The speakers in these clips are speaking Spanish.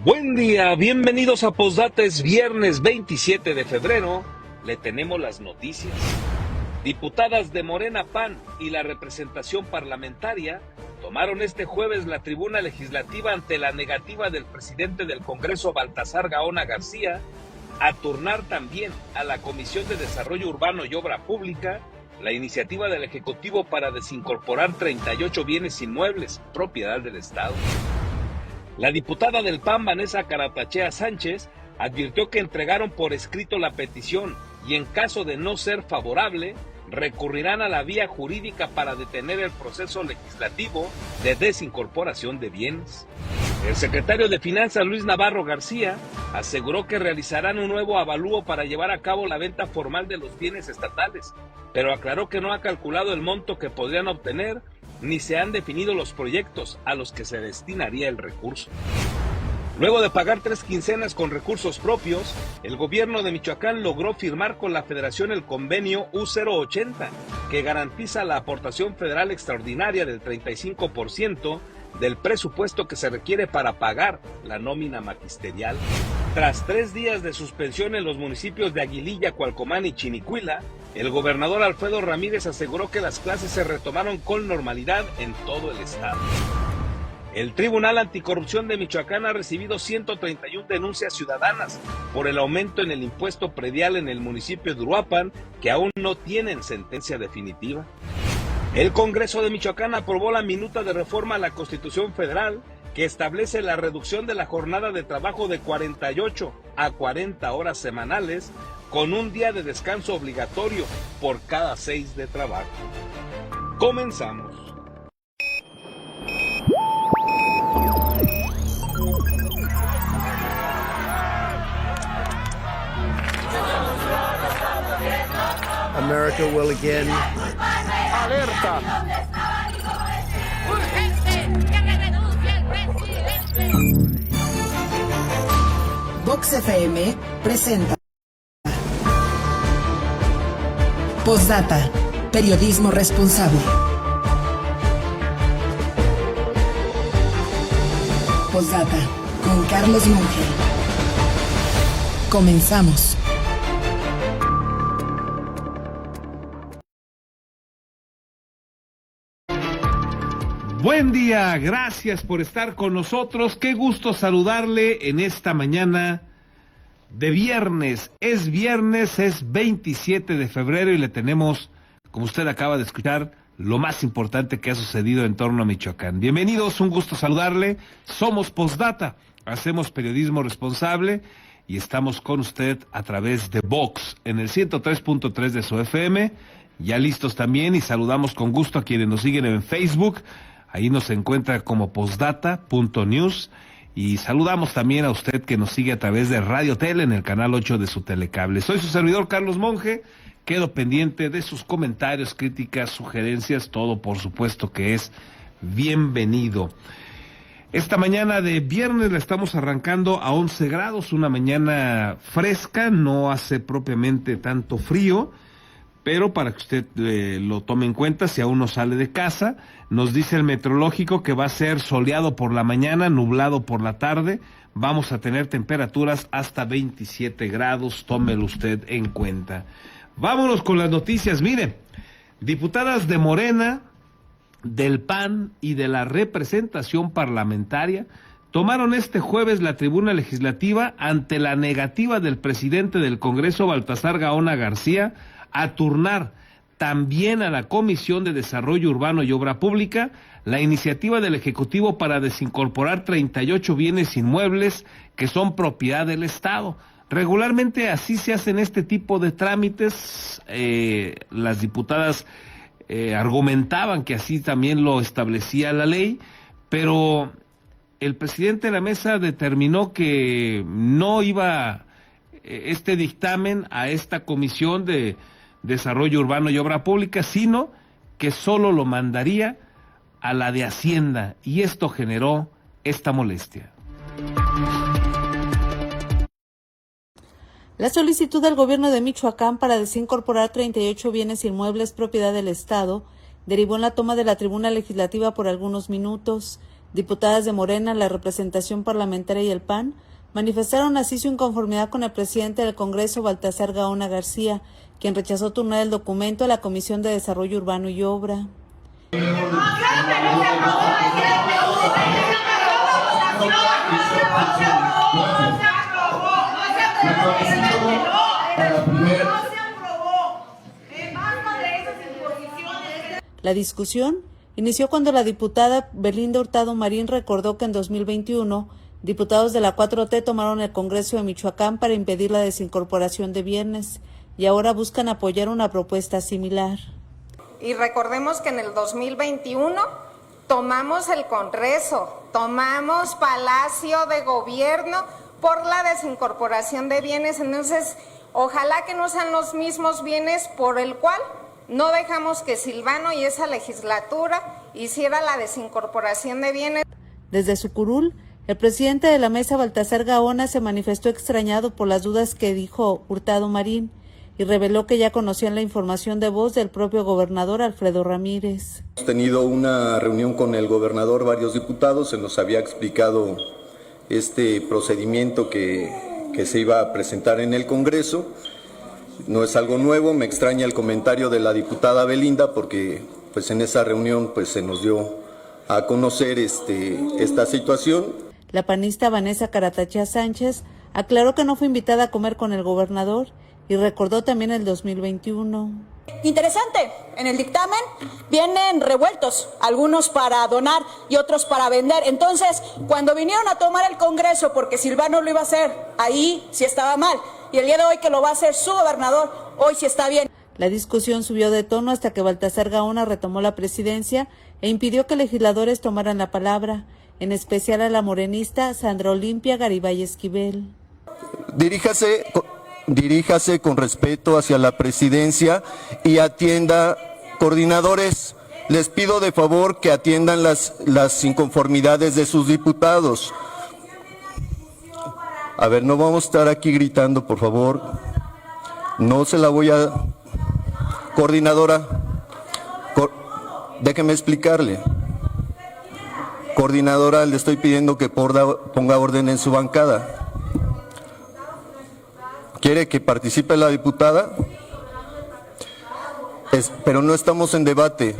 Buen día, bienvenidos a Postdata. Es viernes 27 de febrero. Le tenemos las noticias. Diputadas de Morena, PAN y la representación parlamentaria tomaron este jueves la tribuna legislativa ante la negativa del presidente del Congreso, Baltasar Gaona García, a turnar también a la Comisión de Desarrollo Urbano y Obra Pública la iniciativa del Ejecutivo para desincorporar 38 bienes inmuebles, propiedad del Estado. La diputada del PAN, Vanessa Caratachea Sánchez, advirtió que entregaron por escrito la petición y en caso de no ser favorable, recurrirán a la vía jurídica para detener el proceso legislativo de desincorporación de bienes. El secretario de Finanzas, Luis Navarro García, aseguró que realizarán un nuevo avalúo para llevar a cabo la venta formal de los bienes estatales, pero aclaró que no ha calculado el monto que podrían obtener ni se han definido los proyectos a los que se destinaría el recurso. Luego de pagar 3 quincenas con recursos propios, el gobierno de Michoacán logró firmar con la Federación el convenio U080, que garantiza la aportación federal extraordinaria del 35% del presupuesto que se requiere para pagar la nómina magisterial. Tras 3 días de suspensión en los municipios de Aguililla, Cualcomán y Chinicuila, el gobernador Alfredo Ramírez aseguró que las clases se retomaron con normalidad en todo el estado. El Tribunal Anticorrupción de Michoacán ha recibido 131 denuncias ciudadanas por el aumento en el impuesto predial en el municipio de Uruapan, que aún no tienen sentencia definitiva. El Congreso de Michoacán aprobó la minuta de reforma a la Constitución Federal, que establece la reducción de la jornada de trabajo de 48 a 40 horas semanales, con un día de descanso obligatorio por cada 6 de trabajo. Comenzamos. America will again. Alerta. Urgente, que le renuncie el presidente. Vox FM presenta Postdata, periodismo responsable. Postdata con Carlos Monge. Comenzamos. Buen día, gracias por estar con nosotros. Qué gusto saludarle en esta mañana de viernes. Es viernes, es 27 de febrero y le tenemos, como usted acaba de escuchar, lo más importante que ha sucedido en torno a Michoacán. Bienvenidos, un gusto saludarle. Somos Postdata, hacemos periodismo responsable y estamos con usted a través de Vox en el 103.3 de su FM. Ya listos también y saludamos con gusto a quienes nos siguen en Facebook. Ahí nos encuentra como postdata.news y saludamos también a usted que nos sigue a través de Radio Tele en el canal 8 de su telecable. Soy su servidor Carlos Monge, quedo pendiente de sus comentarios, críticas, sugerencias, todo por supuesto que es bienvenido. Esta mañana de viernes la estamos arrancando a 11 grados, una mañana fresca, no hace propiamente tanto frío, pero para que usted lo tome en cuenta si aún no sale de casa, nos dice el meteorológico que va a ser soleado por la mañana, nublado por la tarde, vamos a tener temperaturas hasta 27 grados, tómelo usted en cuenta. Vámonos con las noticias. Mire, diputadas de Morena, del PAN y de la representación parlamentaria tomaron este jueves la tribuna legislativa ante la negativa del presidente del Congreso, Baltasar Gaona García, a turnar también a la Comisión de Desarrollo Urbano y Obra Pública la iniciativa del Ejecutivo para desincorporar 38 bienes inmuebles que son propiedad del Estado. Regularmente así se hacen este tipo de trámites. Las diputadas argumentaban que así también lo establecía la ley, pero el presidente de la mesa determinó que no iba este dictamen a esta Comisión de Desarrollo Urbano y Obra Pública, sino que solo lo mandaría a la de Hacienda, y esto generó esta molestia. La solicitud del gobierno de Michoacán para desincorporar 38 bienes inmuebles propiedad del Estado derivó en la toma de la tribuna legislativa por algunos minutos. Diputadas de Morena, la representación parlamentaria y el PAN manifestaron así su inconformidad con el presidente del Congreso, Baltasar Gaona García, quien rechazó turnar el documento a la Comisión de Desarrollo Urbano y Obra. La discusión inició cuando la diputada Belinda Hurtado Marín recordó que en 2021 diputados de la 4T tomaron el Congreso de Michoacán para impedir la desincorporación de bienes y ahora buscan apoyar una propuesta similar. Y recordemos que en el 2021 tomamos el Congreso, tomamos Palacio de Gobierno por la desincorporación de bienes, entonces ojalá que no sean los mismos bienes por el cual no dejamos que Silvano y esa legislatura hiciera la desincorporación de bienes. Desde su curul, el presidente de la mesa, Baltasar Gaona, se manifestó extrañado por las dudas que dijo Hurtado Marín y reveló que ya conocían la información de voz del propio gobernador Alfredo Ramírez. Hemos tenido una reunión con el gobernador, varios diputados, se nos había explicado este procedimiento que se iba a presentar en el Congreso. No es algo nuevo, me extraña el comentario de la diputada Belinda porque pues en esa reunión pues se nos dio a conocer esta situación. La panista Vanessa Caratachea Sánchez aclaró que no fue invitada a comer con el gobernador y recordó también el 2021. Interesante, en el dictamen vienen revueltos, algunos para donar y otros para vender. Entonces, cuando vinieron a tomar el Congreso porque Silvano lo iba a hacer, ahí sí estaba mal. Y el día de hoy que lo va a hacer su gobernador, hoy sí está bien. La discusión subió de tono hasta que Baltasar Gaona retomó la presidencia e impidió que legisladores tomaran la palabra, en especial a la morenista Sandra Olimpia Garibay Esquivel. Diríjase con respeto hacia la presidencia y atienda, coordinadores, les pido de favor que atiendan las inconformidades de sus diputados. A ver, no vamos a estar aquí gritando, por favor. No se la voy a... Coordinadora, déjeme explicarle. Coordinadora, le estoy pidiendo que ponga orden en su bancada. ¿Quiere que participe la diputada? Pero no estamos en debate.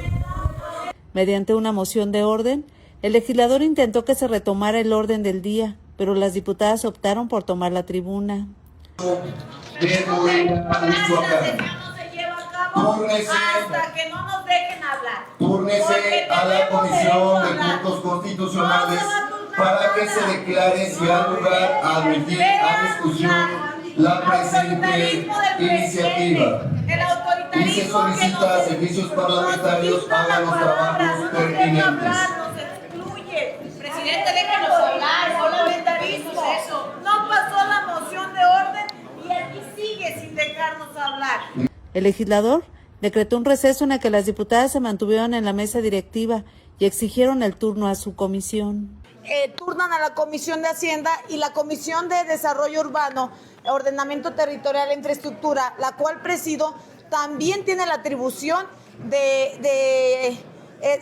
Mediante una moción de orden, el legislador intentó que se retomara el orden del día, pero las diputadas optaron por tomar la tribuna. Hasta que no nos dejen hablar. Túrnese a la Comisión de Puntos Constitucionales para que se declare si da lugar a admitir a discusión la presente iniciativa. Y se solicita a servicios parlamentarios hagan los trabajos pertinentes. Presidente, déjenos hablar, parlamentarismo. No pasó la moción de orden y aquí sigue sin dejarnos hablar. El legislador decretó un receso en el que las diputadas se mantuvieron en la mesa directiva y exigieron el turno a su comisión. Turnan a la Comisión de Hacienda y la Comisión de Desarrollo Urbano, Ordenamiento Territorial e Infraestructura, la cual presido, también tiene la atribución de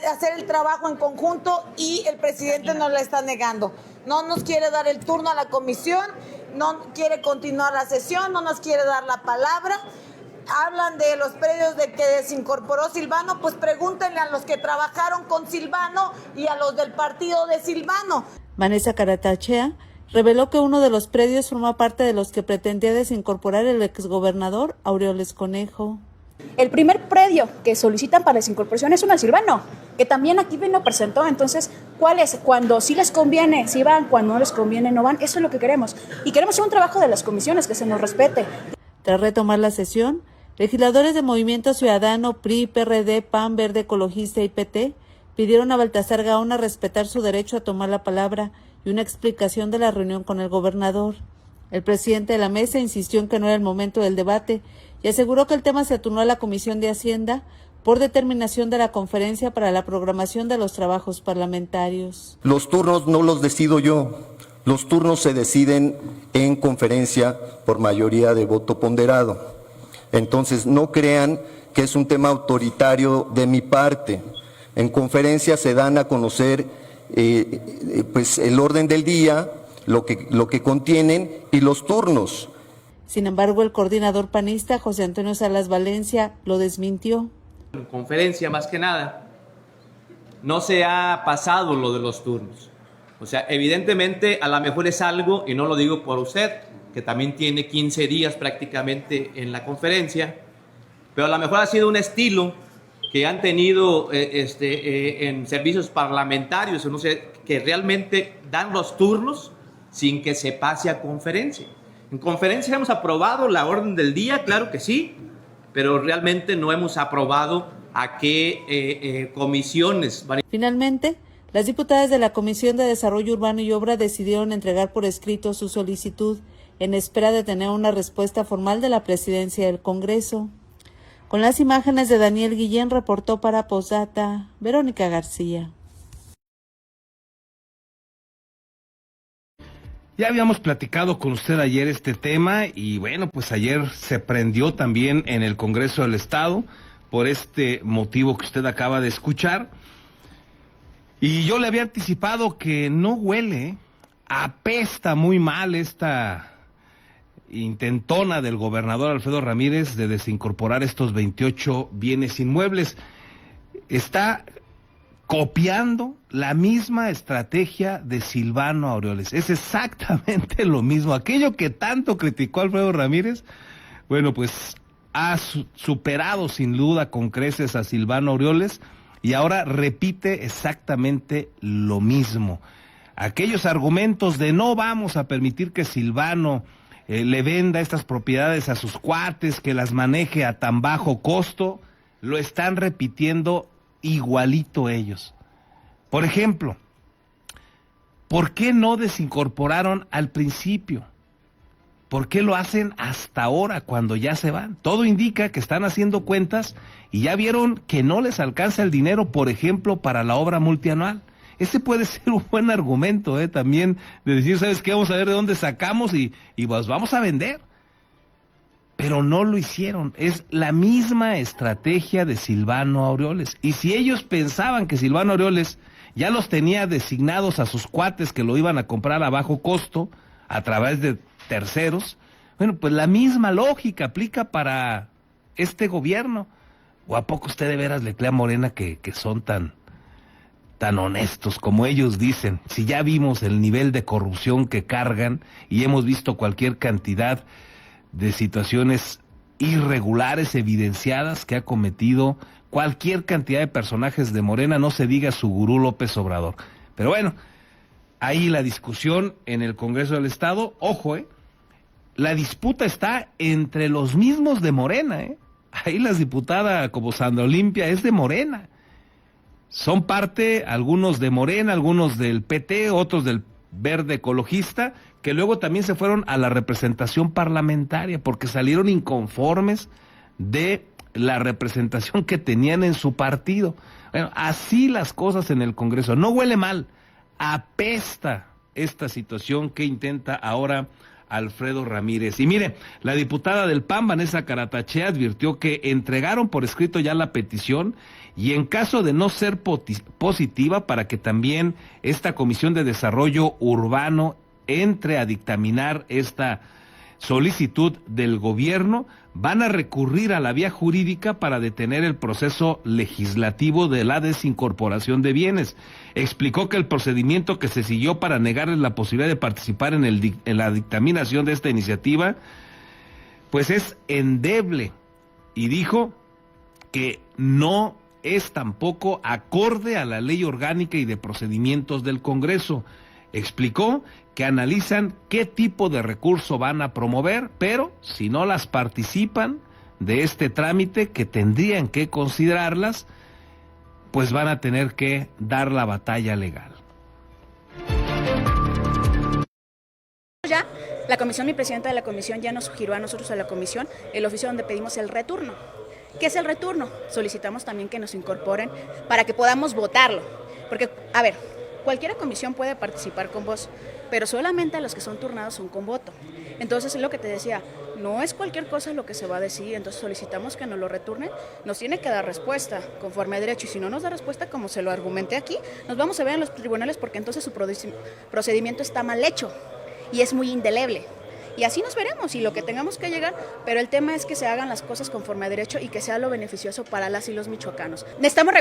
hacer el trabajo en conjunto y el presidente nos la está negando. No nos quiere dar el turno a la comisión, no quiere continuar la sesión, no nos quiere dar la palabra. Hablan de los predios de que desincorporó Silvano, pues pregúntenle a los que trabajaron con Silvano y a los del partido de Silvano. Vanessa Caratachea reveló que uno de los predios forma parte de los que pretendía desincorporar el exgobernador Aureoles Conejo. El primer predio que solicitan para desincorporación es uno de Silvano, que también aquí bien lo presentó. Entonces, ¿cuál es? Cuando sí les conviene, sí van, cuando no les conviene, no van. Eso es lo que queremos. Y queremos hacer un trabajo de las comisiones, que se nos respete. Tras retomar la sesión, legisladores de Movimiento Ciudadano, PRI, PRD, PAN, Verde Ecologista y PT pidieron a Baltasar Gaona respetar su derecho a tomar la palabra y una explicación de la reunión con el gobernador. El presidente de la mesa insistió en que no era el momento del debate y aseguró que el tema se turnó a la Comisión de Hacienda por determinación de la Conferencia para la Programación de los Trabajos Parlamentarios. Los turnos no los decido yo, los turnos se deciden en conferencia por mayoría de voto ponderado. Entonces, no crean que es un tema autoritario de mi parte. En conferencia se dan a conocer pues el orden del día, lo que contienen y los turnos. Sin embargo, el coordinador panista, José Antonio Salas Valencia, lo desmintió. En conferencia, más que nada, no se ha pasado lo de los turnos. O sea, evidentemente, a lo mejor es algo, y no lo digo por usted, que también tiene 15 días prácticamente en la conferencia, pero a lo mejor ha sido un estilo que han tenido en servicios parlamentarios, no sé, que realmente dan los turnos sin que se pase a conferencia. En conferencia hemos aprobado la orden del día, claro que sí, pero realmente no hemos aprobado a qué comisiones van. Finalmente, las diputadas de la Comisión de Desarrollo Urbano y Obra decidieron entregar por escrito su solicitud en espera de tener una respuesta formal de la Presidencia del Congreso. Con las imágenes de Daniel Guillén, reportó para Posdata, Verónica García. Ya habíamos platicado con usted ayer este tema y bueno, pues ayer se prendió también en el Congreso del Estado por este motivo que usted acaba de escuchar. Y yo le había anticipado que no huele, apesta muy mal esta intentona del gobernador Alfredo Ramírez de desincorporar estos 28 bienes inmuebles. Está copiando la misma estrategia de Silvano Aureoles. Es exactamente lo mismo. Aquello que tanto criticó Alfredo Ramírez, bueno, pues ha superado sin duda con creces a Silvano Aureoles y ahora repite exactamente lo mismo. Aquellos argumentos de no vamos a permitir que Silvano le venda estas propiedades a sus cuates, que las maneje a tan bajo costo, lo están repitiendo igualito ellos. Por ejemplo, ¿por qué no desincorporaron al principio? ¿Por qué lo hacen hasta ahora cuando ya se van? Todo indica que están haciendo cuentas y ya vieron que no les alcanza el dinero, por ejemplo, para la obra multianual. Ese puede ser un buen argumento, también, de decir, ¿sabes qué? Vamos a ver de dónde sacamos y pues vamos a vender. Pero no lo hicieron. Es la misma estrategia de Silvano Aureoles. Y si ellos pensaban que Silvano Aureoles ya los tenía designados a sus cuates que lo iban a comprar a bajo costo a través de terceros, bueno, pues la misma lógica aplica para este gobierno. ¿O a poco usted de veras le cree a Morena que son tan honestos como ellos dicen? Si ya vimos el nivel de corrupción que cargan y hemos visto cualquier cantidad de situaciones irregulares evidenciadas que ha cometido cualquier cantidad de personajes de Morena, no se diga su gurú López Obrador. Pero bueno, ahí la discusión en el Congreso del Estado, ojo, la disputa está entre los mismos de Morena, ahí la diputada como Sandra Olimpia es de Morena. Son parte, algunos de Morena, algunos del PT, otros del Verde Ecologista, que luego también se fueron a la representación parlamentaria porque salieron inconformes de la representación que tenían en su partido. Bueno, así las cosas en el Congreso. No huele mal, apesta esta situación que intenta ahora Alfredo Ramírez. Y mire, la diputada del PAN, Vanessa Caratachea, advirtió que entregaron por escrito ya la petición y en caso de no ser positiva, para que también esta Comisión de Desarrollo Urbano entre a dictaminar esta solicitud del gobierno, van a recurrir a la vía jurídica para detener el proceso legislativo de la desincorporación de bienes. Explicó que el procedimiento que se siguió para negarles la posibilidad de participar en la dictaminación de esta iniciativa, pues es endeble, y dijo que no es tampoco acorde a la ley orgánica y de procedimientos del Congreso. Explicó que analizan qué tipo de recurso van a promover, pero si no las participan de este trámite, que tendrían que considerarlas, pues van a tener que dar la batalla legal. Ya, la comisión, mi presidenta de la comisión ya nos sugirió a nosotros, a la comisión, el oficio donde pedimos el retorno. ¿Qué es el retorno? Solicitamos también que nos incorporen para que podamos votarlo. Porque, a ver, cualquier comisión puede participar con voz, pero solamente los que son turnados son con voto. Entonces es lo que te decía, no es cualquier cosa lo que se va a decir, entonces solicitamos que nos lo retornen, nos tiene que dar respuesta conforme a derecho, y si no nos da respuesta, como se lo argumenté aquí, nos vamos a ver en los tribunales porque entonces su procedimiento está mal hecho y es muy indeleble. Y así nos veremos y lo que tengamos que llegar, pero el tema es que se hagan las cosas conforme a derecho y que sea lo beneficioso para las y los michoacanos. Necesitamos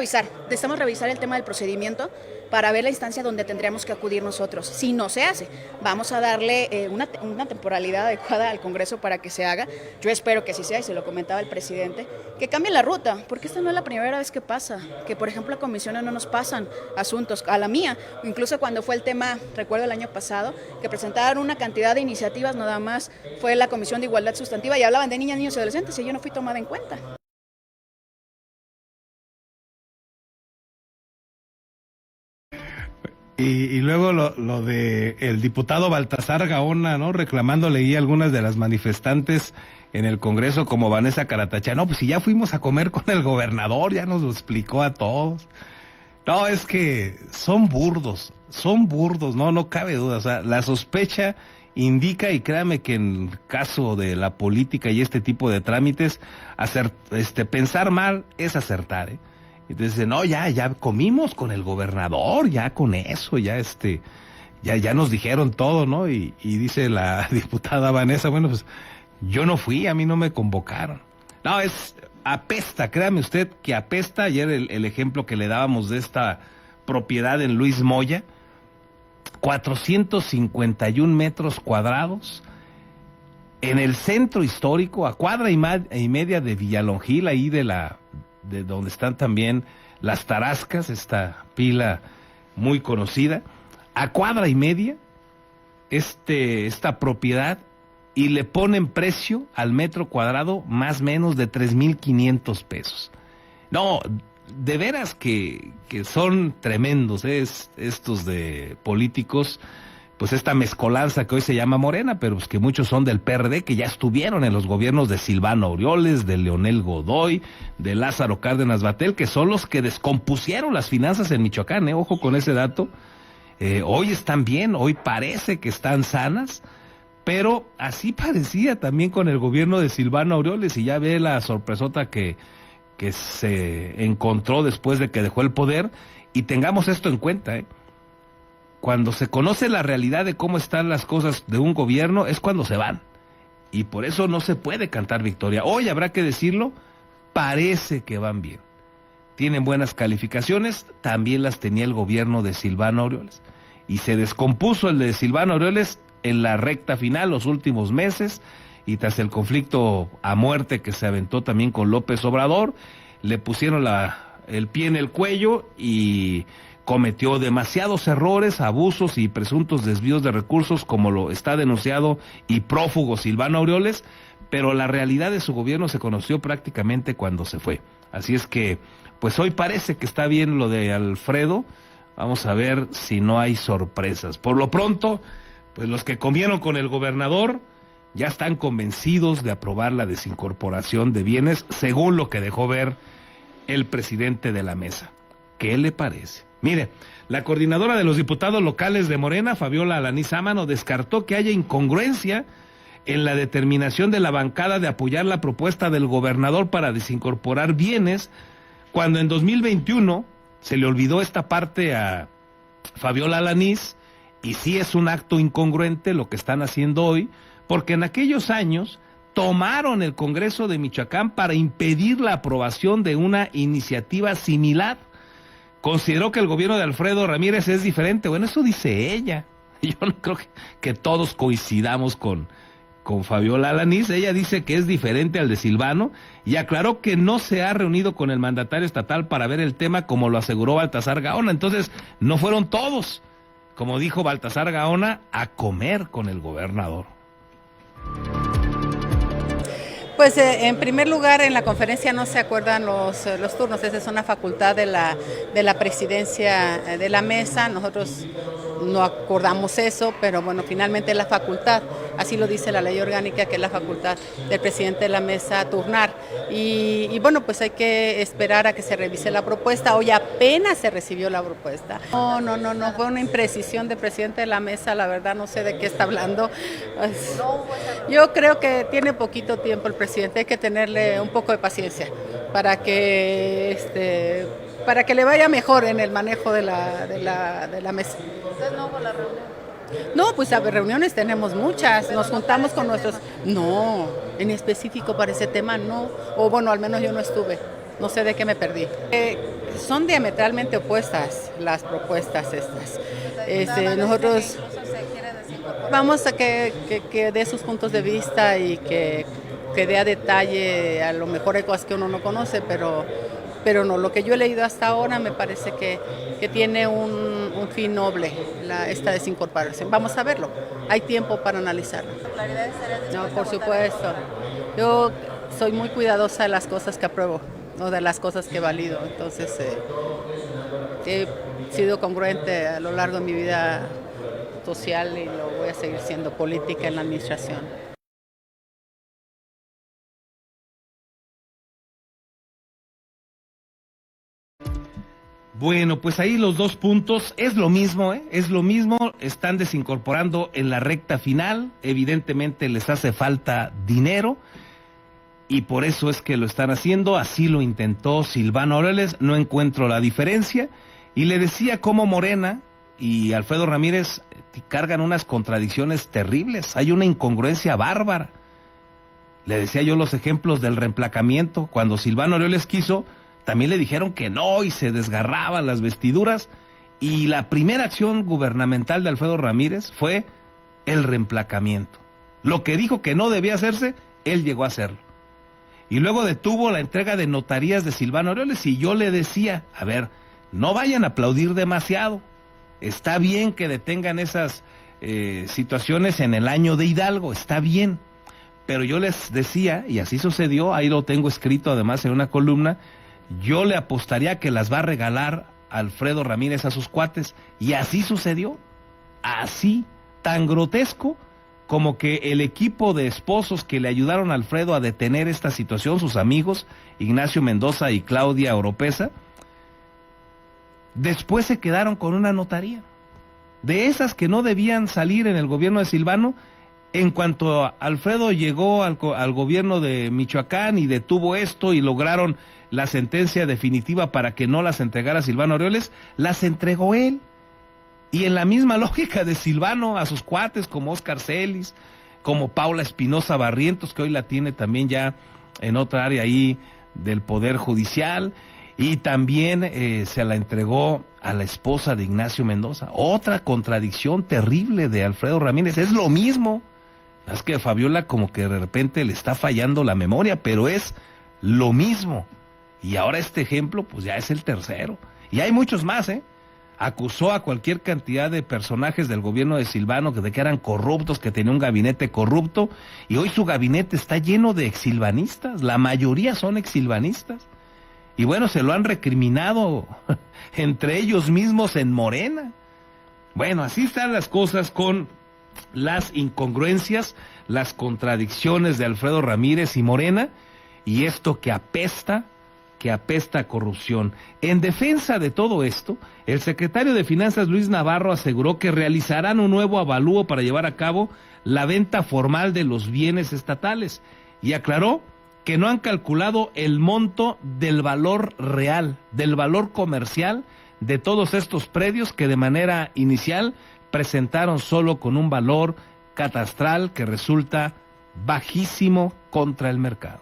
revisar el tema del procedimiento para ver la instancia donde tendríamos que acudir nosotros. Si no se hace, vamos a darle una temporalidad adecuada al Congreso para que se haga. Yo espero que así sea, y se lo comentaba el presidente, que cambie la ruta, porque esta no es la primera vez que pasa, que por ejemplo a comisiones no nos pasan asuntos, a la mía, incluso cuando fue el tema, recuerdo el año pasado, que presentaron una cantidad de iniciativas, nada más fue la Comisión de Igualdad Sustantiva y hablaban de niñas, niños y adolescentes y yo no fui tomada en cuenta. Y luego lo de el diputado Baltasar Gaona, ¿no? Reclamando, leí algunas de las manifestantes en el Congreso, como Vanessa Caratacha. No, pues si ya fuimos a comer con el gobernador, ya nos lo explicó a todos. No, es que son burdos, no cabe duda. O sea, la sospecha indica, y créame que en caso de la política y este tipo de trámites, pensar mal es acertar, ¿eh? Entonces, no, ya comimos con el gobernador, ya con eso, ya nos dijeron todo, ¿no? Y dice la diputada Vanessa, bueno, pues yo no fui, a mí no me convocaron. No, apesta, créame usted que apesta. Ayer el ejemplo que le dábamos de esta propiedad en Luis Moya, 451 metros cuadrados, en el centro histórico, a cuadra y media de Villalongil, ahí de donde están también las Tarascas, esta pila muy conocida, a cuadra y media, esta propiedad, y le ponen precio al metro cuadrado más o menos de 3,500 pesos. No, de veras que son tremendos, estos de políticos, pues esta mezcolanza que hoy se llama Morena, pero pues que muchos son del PRD, que ya estuvieron en los gobiernos de Silvano Aureoles, de Leonel Godoy, de Lázaro Cárdenas Batel, que son los que descompusieron las finanzas en Michoacán, ojo con ese dato. Hoy están bien, hoy parece que están sanas, pero así parecía también con el gobierno de Silvano Aureoles, y ya ve la sorpresota que se encontró después de que dejó el poder. Y tengamos esto en cuenta, cuando se conoce la realidad de cómo están las cosas de un gobierno, es cuando se van. Y por eso no se puede cantar victoria. Hoy habrá que decirlo, parece que van bien. Tienen buenas calificaciones, también las tenía el gobierno de Silvano Aureoles. Y se descompuso el de Silvano Aureoles en la recta final, los últimos meses, y tras el conflicto a muerte que se aventó también con López Obrador, le pusieron el pie en el cuello y cometió demasiados errores, abusos y presuntos desvíos de recursos, como lo está denunciado y prófugo Silvano Aureoles, pero la realidad de su gobierno se conoció prácticamente cuando se fue. Así es que, pues hoy parece que está bien lo de Alfredo. Vamos a ver si no hay sorpresas. Por lo pronto, pues los que comieron con el gobernador ya están convencidos de aprobar la desincorporación de bienes, según lo que dejó ver el presidente de la mesa. ¿Qué le parece? Mire, la coordinadora de los diputados locales de Morena, Fabiola Alanís Ámano, descartó que haya incongruencia en la determinación de la bancada de apoyar la propuesta del gobernador para desincorporar bienes, cuando en 2021 se le olvidó esta parte a Fabiola Alanís, y sí es un acto incongruente lo que están haciendo hoy, porque en aquellos años tomaron el Congreso de Michoacán para impedir la aprobación de una iniciativa similar. Consideró que el gobierno de Alfredo Ramírez es diferente. Bueno, eso dice ella. Yo no creo que todos coincidamos con Fabiola Alanís. Ella dice que es diferente al de Silvano y aclaró que no se ha reunido con el mandatario estatal para ver el tema, como lo aseguró Baltasar Gaona. Entonces, no fueron todos, como dijo Baltasar Gaona, a comer con el gobernador. Pues en primer lugar, en la conferencia no se acuerdan los turnos. Esa es una facultad de la presidencia de la mesa. Nosotros no acordamos eso, pero bueno, finalmente es la facultad, así lo dice la ley orgánica, que es la facultad del presidente de la mesa turnar. Y bueno, pues hay que esperar a que se revise la propuesta. Hoy apenas se recibió la propuesta. No, fue una imprecisión del presidente de la mesa, la verdad no sé de qué está hablando. Yo creo que tiene poquito tiempo el presidente, hay que tenerle un poco de paciencia para que le vaya mejor en el manejo de la mesa. ¿Usted no hubo la reunión? No, pues a ver, reuniones tenemos muchas, nos juntamos con nuestros... No, en específico para ese tema no, o bueno, al menos yo no estuve, no sé de qué me perdí. Son diametralmente opuestas las propuestas estas. Nosotros vamos a que dé sus puntos de vista y que dé a detalle, a lo mejor hay cosas que uno no conoce, pero no, lo que yo he leído hasta ahora me parece que tiene un fin noble esta desincorporación. Vamos a verlo, hay tiempo para analizarlo. No, por supuesto. Yo soy muy cuidadosa de las cosas que apruebo, o de las cosas que valido, entonces he sido congruente a lo largo de mi vida social y lo voy a seguir siendo, política en la administración. Bueno, pues ahí los dos puntos, es lo mismo, están desincorporando en la recta final, evidentemente les hace falta dinero y por eso es que lo están haciendo, así lo intentó Silvano Aureoles, no encuentro la diferencia, y le decía cómo Morena y Alfredo Ramírez cargan unas contradicciones terribles, hay una incongruencia bárbara. Le decía yo los ejemplos del reemplacamiento, cuando Silvano Aureoles quiso, también le dijeron que no y se desgarraban las vestiduras, y la primera acción gubernamental de Alfredo Ramírez fue el reemplacamiento. Lo que dijo que no debía hacerse, él llegó a hacerlo. Y luego detuvo la entrega de notarías de Silvano Aureoles, y yo le decía, a ver, no vayan a aplaudir demasiado, está bien que detengan esas situaciones en el año de Hidalgo, está bien, pero yo les decía, y así sucedió, ahí lo tengo escrito además en una columna, yo le apostaría que las va a regalar Alfredo Ramírez a sus cuates, y así sucedió, así, tan grotesco como que el equipo de esposos que le ayudaron a Alfredo a detener esta situación, sus amigos Ignacio Mendoza y Claudia Oropesa, después se quedaron con una notaría, de esas que no debían salir en el gobierno de Silvano. En cuanto Alfredo llegó al gobierno de Michoacán y detuvo esto y lograron la sentencia definitiva para que no las entregara Silvano Aureoles, las entregó él. Y en la misma lógica de Silvano a sus cuates como Óscar Celis, como Paula Espinosa Barrientos, que hoy la tiene también ya en otra área ahí del Poder Judicial, y también se la entregó a la esposa de Ignacio Mendoza. Otra contradicción terrible de Alfredo Ramírez, es lo mismo. Es que a Fabiola como que de repente le está fallando la memoria, pero es lo mismo. Y ahora este ejemplo pues ya es el tercero. Y hay muchos más, Acusó a cualquier cantidad de personajes del gobierno de Silvano de que eran corruptos, que tenía un gabinete corrupto, y hoy su gabinete está lleno de exsilvanistas, la mayoría son exsilvanistas. Y bueno, se lo han recriminado entre ellos mismos en Morena. Bueno, así están las cosas con las incongruencias, las contradicciones de Alfredo Ramírez y Morena, y esto que apesta a corrupción. En defensa de todo esto, el secretario de Finanzas Luis Navarro aseguró que realizarán un nuevo avalúo para llevar a cabo la venta formal de los bienes estatales, y aclaró que no han calculado el monto del valor real, del valor comercial de todos estos predios que de manera inicial presentaron solo con un valor catastral que resulta bajísimo contra el mercado.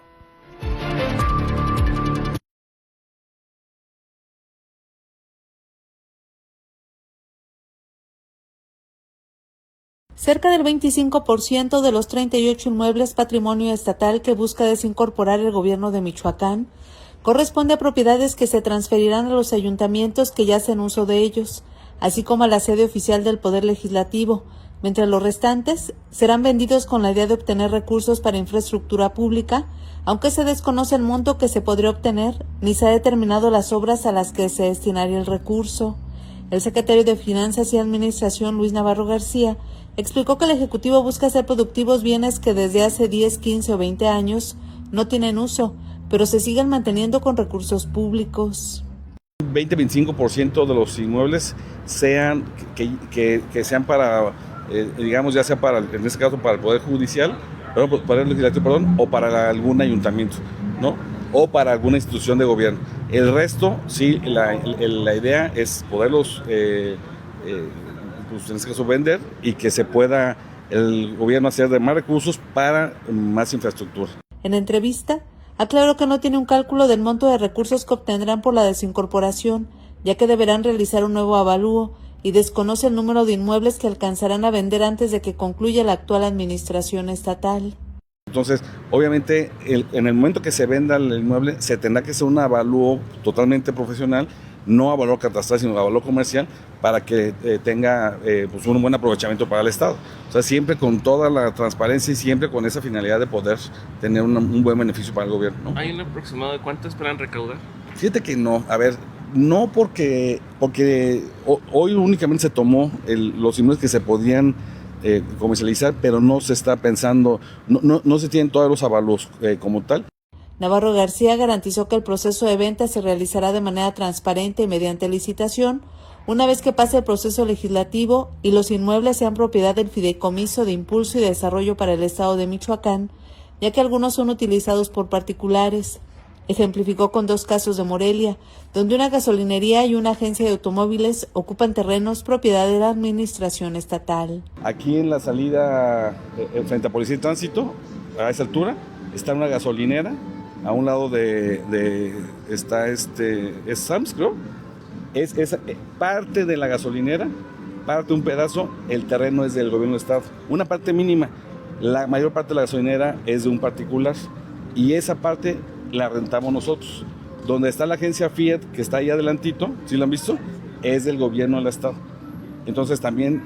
Cerca del 25% de los 38 inmuebles patrimonio estatal que busca desincorporar el gobierno de Michoacán corresponde a propiedades que se transferirán a los ayuntamientos que ya hacen uso de ellos, así como a la sede oficial del Poder Legislativo, mientras los restantes serán vendidos con la idea de obtener recursos para infraestructura pública, aunque se desconoce el monto que se podría obtener, ni se ha determinado las obras a las que se destinaría el recurso. El secretario de Finanzas y Administración, Luis Navarro García, explicó que el Ejecutivo busca hacer productivos bienes que desde hace 10, 15 o 20 años no tienen uso, pero se siguen manteniendo con recursos públicos. 20-25% de los inmuebles sean que sean para, digamos, ya sea para, en este caso, para el Poder Judicial, para el Legislativo, perdón, o para algún ayuntamiento, ¿no? O para alguna institución de gobierno. El resto, sí, la idea es poderlos, pues en este caso, vender y que se pueda el gobierno hacer de más recursos para más infraestructura. En entrevista, aclaró que no tiene un cálculo del monto de recursos que obtendrán por la desincorporación, ya que deberán realizar un nuevo avalúo, y desconoce el número de inmuebles que alcanzarán a vender antes de que concluya la actual administración estatal. Entonces, obviamente, en el momento que se venda el inmueble, se tendrá que hacer un avalúo totalmente profesional, no avalúo catastral, sino avalúo comercial, para que tenga pues un buen aprovechamiento para el Estado. O sea, siempre con toda la transparencia y siempre con esa finalidad de poder tener un buen beneficio para el gobierno, ¿no? ¿Hay un aproximado de cuánto esperan recaudar? Fíjate que no, a ver, no porque hoy únicamente se tomó los inmuebles que se podían comercializar, pero no se está pensando, no se tienen todos los avalúos como tal. Navarro García garantizó que el proceso de venta se realizará de manera transparente y mediante licitación, una vez que pase el proceso legislativo y los inmuebles sean propiedad del Fideicomiso de Impulso y Desarrollo para el Estado de Michoacán, ya que algunos son utilizados por particulares. Ejemplificó con 2 casos de Morelia, donde una gasolinería y una agencia de automóviles ocupan terrenos propiedad de la administración estatal. Aquí en la salida frente a Policía de Tránsito, a esa altura, está una gasolinera. A un lado está es Sams, creo. Es parte de la gasolinera, parte un pedazo, el terreno es del gobierno del Estado. Una parte mínima. La mayor parte de la gasolinera es de un particular. Y esa parte la rentamos nosotros. Donde está la agencia Fiat, que está ahí adelantito, ¿sí lo han visto? Es del gobierno del Estado. Entonces también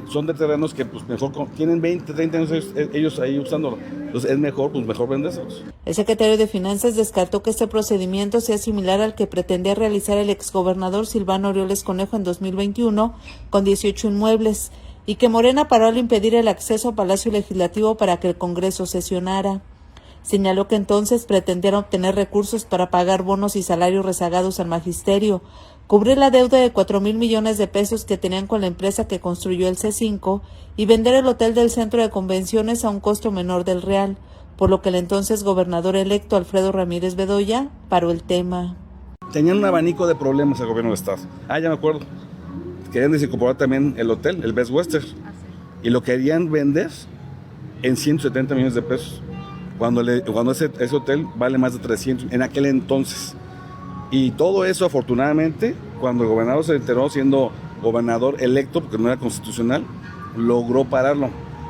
son de terrenos que pues mejor tienen 20, 30 años ellos ahí usándolo. Entonces es mejor, pues mejor vendérselos. El secretario de Finanzas descartó que este procedimiento sea similar al que pretendía realizar el exgobernador Silvano Aureoles Conejo en 2021 con 18 inmuebles y que Morena paró al impedir el acceso a Palacio Legislativo para que el Congreso sesionara. Señaló que entonces pretendieron obtener recursos para pagar bonos y salarios rezagados al magisterio, cubrir la deuda de 4,000 millones de pesos que tenían con la empresa que construyó el C5 y vender el hotel del centro de convenciones a un costo menor del real, por lo que el entonces gobernador electo Alfredo Ramírez Bedoya paró el tema. Tenían un abanico de problemas el gobierno del Estado. Ya me acuerdo. Querían desincorporar también el hotel, el Best Western, y lo querían vender en 170 millones de pesos. Cuando ese hotel vale más de 300 en aquel entonces. Y todo eso, afortunadamente, cuando el gobernador se enteró, siendo gobernador electo, porque no era constitucional, logró pararlo.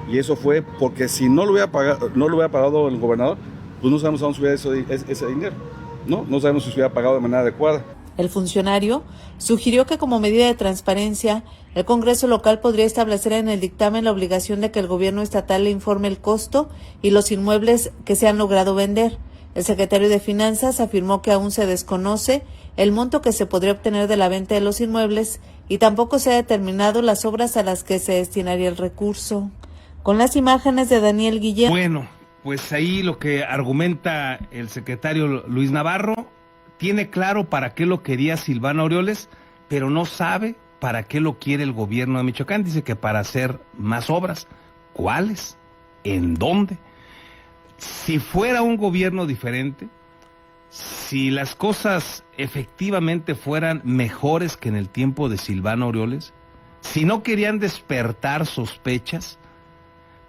Y eso fue porque si no lo hubiera parado el gobernador, pues no sabemos a dónde se hubiera ese dinero. No sabemos si se hubiera pagado de manera adecuada. El funcionario sugirió que como medida de transparencia, el Congreso local podría establecer en el dictamen la obligación de que el gobierno estatal le informe el costo y los inmuebles que se han logrado vender. El secretario de Finanzas afirmó que aún se desconoce el monto que se podría obtener de la venta de los inmuebles y tampoco se ha determinado las obras a las que se destinaría el recurso. Con las imágenes de Daniel Guillén. Bueno, pues ahí lo que argumenta el secretario Luis Navarro, tiene claro para qué lo quería Silvano Aureoles, pero no sabe para qué lo quiere el gobierno de Michoacán. Dice que para hacer más obras. ¿Cuáles? ¿En dónde? Si fuera un gobierno diferente, si las cosas efectivamente fueran mejores que en el tiempo de Silvano Aureoles, si no querían despertar sospechas,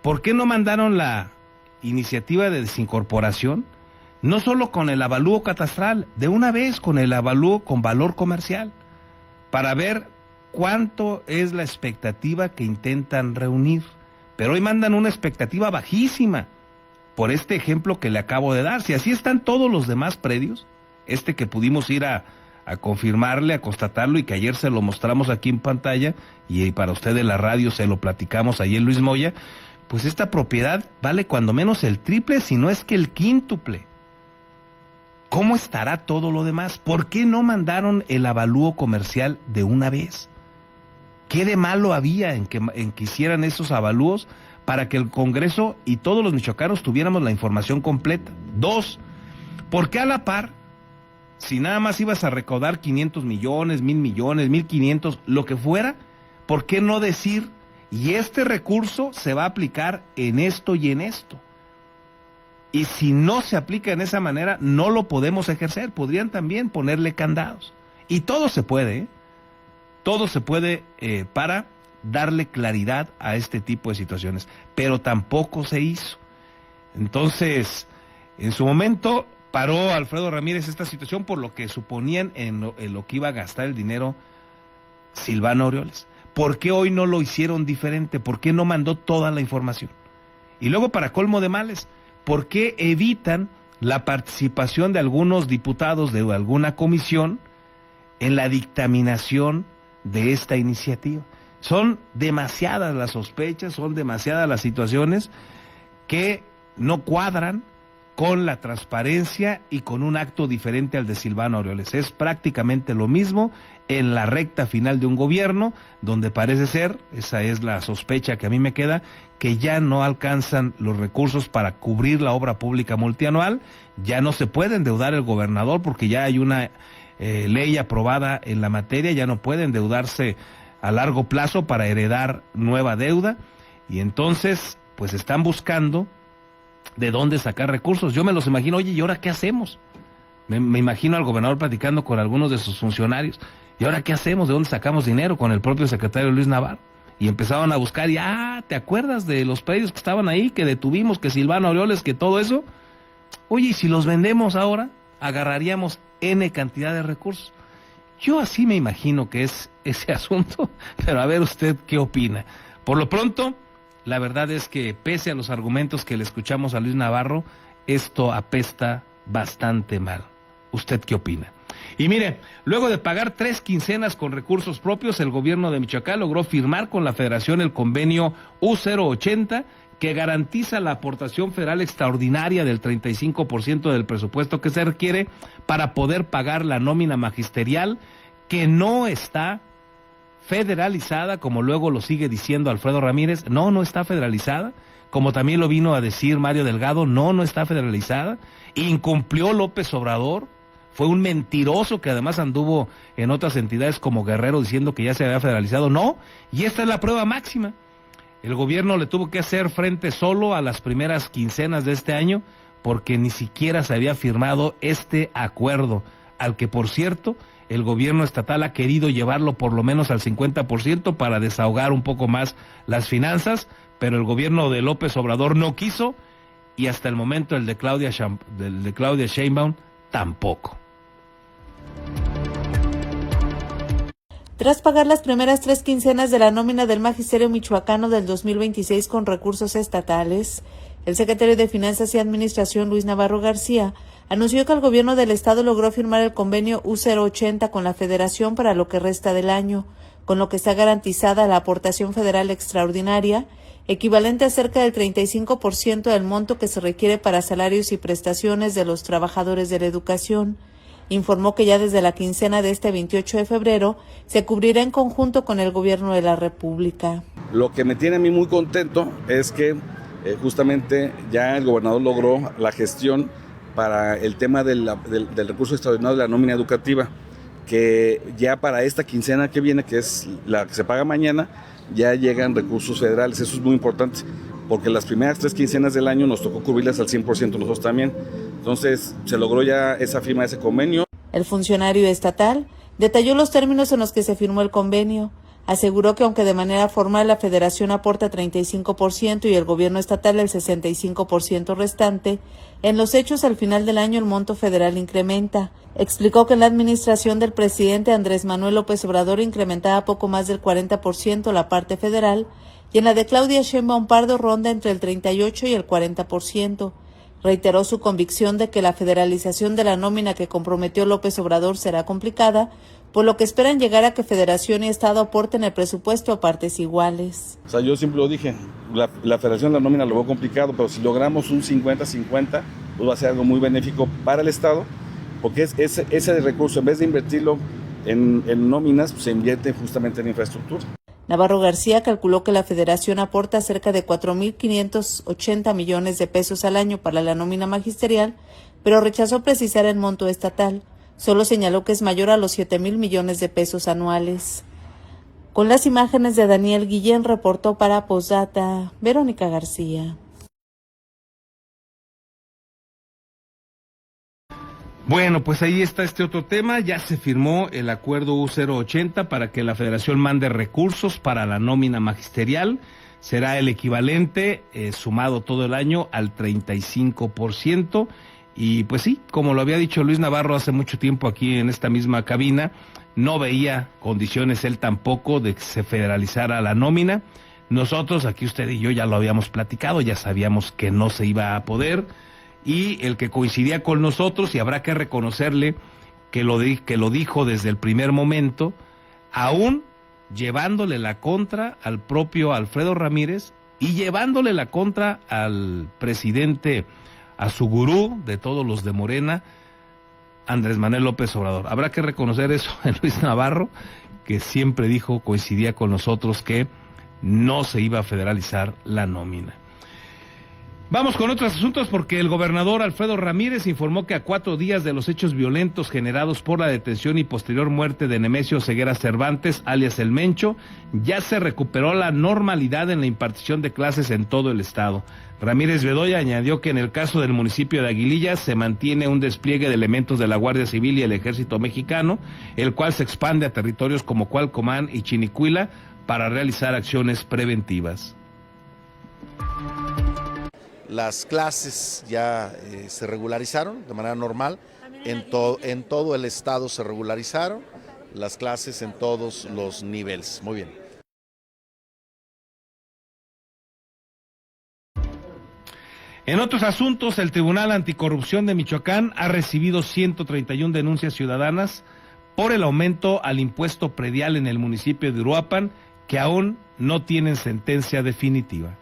¿por qué no mandaron la iniciativa de desincorporación? No solo con el avalúo catastral, de una vez con el avalúo con valor comercial, para ver cuánto es la expectativa que intentan reunir. Pero hoy mandan una expectativa bajísima, por este ejemplo que le acabo de dar. Si así están todos los demás predios, que pudimos ir a confirmarle, a constatarlo, y que ayer se lo mostramos aquí en pantalla, y para usted en la radio se lo platicamos ahí en Luis Moya, pues esta propiedad vale cuando menos el triple, si no es que el quíntuple. ¿Cómo estará todo lo demás? ¿Por qué no mandaron el avalúo comercial de una vez? ¿Qué de malo había en que hicieran esos avalúos para que el Congreso y todos los michoacanos tuviéramos la información completa? 2, ¿por qué a la par, si nada más ibas a recaudar 500 millones, 1,000 millones, 1,500, lo que fuera, ¿por qué no decir, y este recurso se va a aplicar en esto y en esto? Y si no se aplica en esa manera, no lo podemos ejercer. Podrían también ponerle candados. Y todo se puede, ¿eh? Todo se puede para darle claridad a este tipo de situaciones. Pero tampoco se hizo. Entonces, en su momento paró Alfredo Ramírez esta situación por lo que suponían en lo que iba a gastar el dinero Silvano Aureoles. ¿Por qué hoy no lo hicieron diferente? ¿Por qué no mandó toda la información? Y luego, para colmo de males, ¿por qué evitan la participación de algunos diputados de alguna comisión en la dictaminación de esta iniciativa? Son demasiadas las sospechas, son demasiadas las situaciones que no cuadran con la transparencia y con un acto diferente al de Silvano Aureoles. Es prácticamente lo mismo en la recta final de un gobierno, donde parece ser, esa es la sospecha que a mí me queda, que ya no alcanzan los recursos para cubrir la obra pública multianual, ya no se puede endeudar el gobernador porque ya hay una ley aprobada en la materia, ya no puede endeudarse a largo plazo para heredar nueva deuda, y entonces pues están buscando de dónde sacar recursos. Yo me los imagino, oye, ¿y ahora qué hacemos? Me imagino al gobernador platicando con algunos de sus funcionarios, ¿y ahora qué hacemos? ¿De dónde sacamos dinero? Con el propio secretario Luis Navarro. Y empezaban a buscar, y ¿te acuerdas de los predios que estaban ahí, que detuvimos, que Silvano Aureoles, que todo eso? Oye, ¿y si los vendemos ahora? Agarraríamos N cantidad de recursos. Yo así me imagino que es ese asunto, pero a ver usted qué opina. Por lo pronto, la verdad es que pese a los argumentos que le escuchamos a Luis Navarro, esto apesta bastante mal. ¿Usted qué opina? Y mire, luego de pagar 3 quincenas con recursos propios, el gobierno de Michoacán logró firmar con la Federación el convenio U080, que garantiza la aportación federal extraordinaria del 35% del presupuesto que se requiere para poder pagar la nómina magisterial, que no está federalizada, como luego lo sigue diciendo Alfredo Ramírez. No está federalizada, como también lo vino a decir Mario Delgado, no está federalizada. Incumplió López Obrador, fue un mentiroso que además anduvo en otras entidades como Guerrero diciendo que ya se había federalizado. No, y esta es la prueba máxima. El gobierno le tuvo que hacer frente solo a las primeras quincenas de este año porque ni siquiera se había firmado este acuerdo, al que, por cierto, el gobierno estatal ha querido llevarlo por lo menos al 50% para desahogar un poco más las finanzas, pero el gobierno de López Obrador no quiso, y hasta el momento el de Claudia Sheinbaum tampoco. Tras pagar las primeras 3 quincenas de la nómina del Magisterio Michoacano del 2026 con recursos estatales, el secretario de Finanzas y Administración, Luis Navarro García, anunció que el gobierno del estado logró firmar el convenio U080 con la Federación para lo que resta del año, con lo que está garantizada la aportación federal extraordinaria, equivalente a cerca del 35% del monto que se requiere para salarios y prestaciones de los trabajadores de la educación. Informó que ya desde la quincena de este 28 de febrero se cubrirá en conjunto con el gobierno de la República. Lo que me tiene a mí muy contento es que justamente ya el gobernador logró la gestión para el tema del recurso extraordinario de la nómina educativa, que ya para esta quincena que viene, que es la que se paga mañana, ya llegan recursos federales. Eso es muy importante, porque las primeras 3 quincenas del año nos tocó cubrirlas al 100% nosotros también. Entonces se logró ya esa firma de ese convenio. El funcionario estatal detalló los términos en los que se firmó el convenio. Aseguró que aunque de manera formal la federación aporta 35% y el gobierno estatal el 65% restante, en los hechos al final del año el monto federal incrementa. Explicó que en la administración del presidente Andrés Manuel López Obrador incrementaba poco más del 40% la parte federal y en la de Claudia Sheinbaum Pardo ronda entre el 38% y el 40%. Reiteró su convicción de que la federalización de la nómina que comprometió López Obrador será complicada, por lo que esperan llegar a que Federación y Estado aporten el presupuesto a partes iguales. O sea, yo siempre lo dije, la federación de la nómina lo veo complicado, pero si logramos un 50-50, pues va a ser algo muy benéfico para el Estado, porque ese recurso, en vez de invertirlo en nóminas, pues se invierte justamente en infraestructura. Navarro García calculó que la federación aporta cerca de 4.580 millones de pesos al año para la nómina magisterial, pero rechazó precisar el monto estatal. Solo señaló que es mayor a los 7.000 millones de pesos anuales. Con las imágenes de Daniel Guillén, reportó para Postdata Verónica García. Bueno, pues ahí está este otro tema. Ya se firmó el acuerdo U080 para que la federación mande recursos para la nómina magisterial. Será el equivalente, sumado todo el año, al 35%. Y pues sí, como lo había dicho Luis Navarro hace mucho tiempo aquí en esta misma cabina, no veía condiciones él tampoco de que se federalizara la nómina. Nosotros, aquí usted y yo ya lo habíamos platicado, ya sabíamos que no se iba a poder. Y el que coincidía con nosotros, y habrá que reconocerle que lo dijo desde el primer momento, aún llevándole la contra al propio Alfredo Ramírez y llevándole la contra al presidente, a su gurú de todos los de Morena, Andrés Manuel López Obrador. Habrá que reconocer eso en Luis Navarro, que siempre dijo, coincidía con nosotros, que no se iba a federalizar la nómina. Vamos con otros asuntos porque el gobernador Alfredo Ramírez informó que a 4 días de los hechos violentos generados por la detención y posterior muerte de Nemesio Ceguera Cervantes, alias El Mencho, ya se recuperó la normalidad en la impartición de clases en todo el estado. Ramírez Bedoya añadió que en el caso del municipio de Aguilillas se mantiene un despliegue de elementos de la Guardia Civil y el Ejército Mexicano, el cual se expande a territorios como Cualcomán y Chinicuila para realizar acciones preventivas. Las clases ya se regularizaron de manera normal, en todo el estado se regularizaron las clases en todos los niveles. Muy bien. En otros asuntos, el Tribunal Anticorrupción de Michoacán ha recibido 131 denuncias ciudadanas por el aumento al impuesto predial en el municipio de Uruapan, que aún no tienen sentencia definitiva.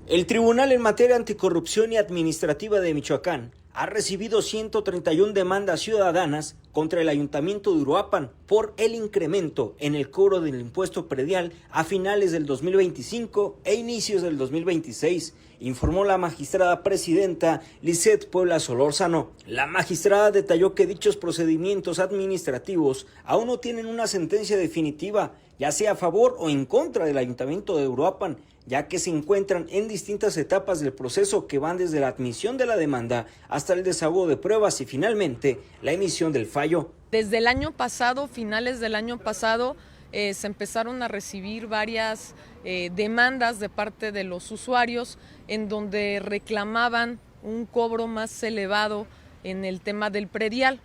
El Tribunal en Materia Anticorrupción y Administrativa de Michoacán ha recibido 131 demandas ciudadanas contra el Ayuntamiento de Uruapan por el incremento en el cobro del impuesto predial a finales del 2025 e inicios del 2026, informó la magistrada presidenta Lisette Puebla Solórzano. La magistrada detalló que dichos procedimientos administrativos aún no tienen una sentencia definitiva, ya sea a favor o en contra del Ayuntamiento de Uruapan, ya que se encuentran en distintas etapas del proceso que van desde la admisión de la demanda hasta el desahogo de pruebas y finalmente la emisión del fallo. Desde el año pasado, finales del año pasado, se empezaron a recibir varias demandas de parte de los usuarios en donde reclamaban un cobro más elevado en el tema del predial.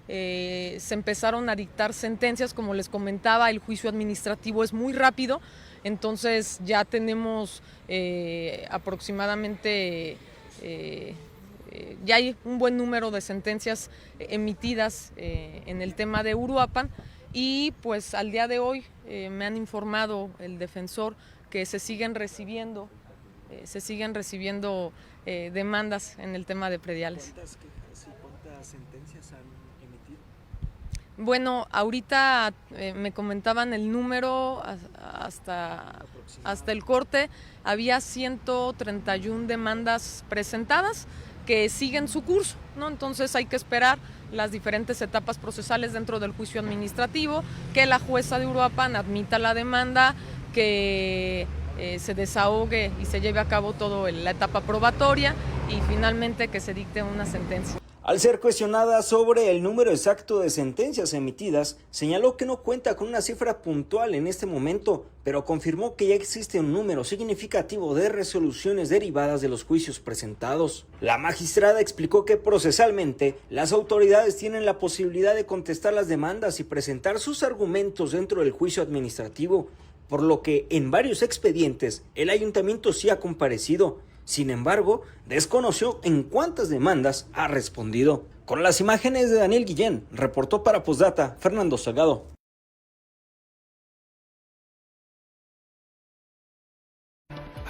Se empezaron a dictar sentencias, como les comentaba, el juicio administrativo es muy rápido, entonces ya tenemos aproximadamente, ya hay un buen número de sentencias emitidas en el tema de Uruapan y pues al día de hoy me han informado el defensor que se siguen recibiendo demandas en el tema de prediales. ¿Cuántas sentencias han emitido? Bueno, ahorita me comentaban el número hasta el corte, había 131 demandas presentadas que siguen su curso, ¿no? Entonces hay que esperar las diferentes etapas procesales dentro del juicio administrativo, que la jueza de Uruapan admita la demanda, que se desahogue y se lleve a cabo toda la etapa probatoria y finalmente que se dicte una sentencia. Al ser cuestionada sobre el número exacto de sentencias emitidas, señaló que no cuenta con una cifra puntual en este momento, pero confirmó que ya existe un número significativo de resoluciones derivadas de los juicios presentados. La magistrada explicó que procesalmente las autoridades tienen la posibilidad de contestar las demandas y presentar sus argumentos dentro del juicio administrativo, por lo que en varios expedientes el ayuntamiento sí ha comparecido. Sin embargo, desconoció en cuántas demandas ha respondido. Con las imágenes de Daniel Guillén, reportó para Postdata Fernando Salgado.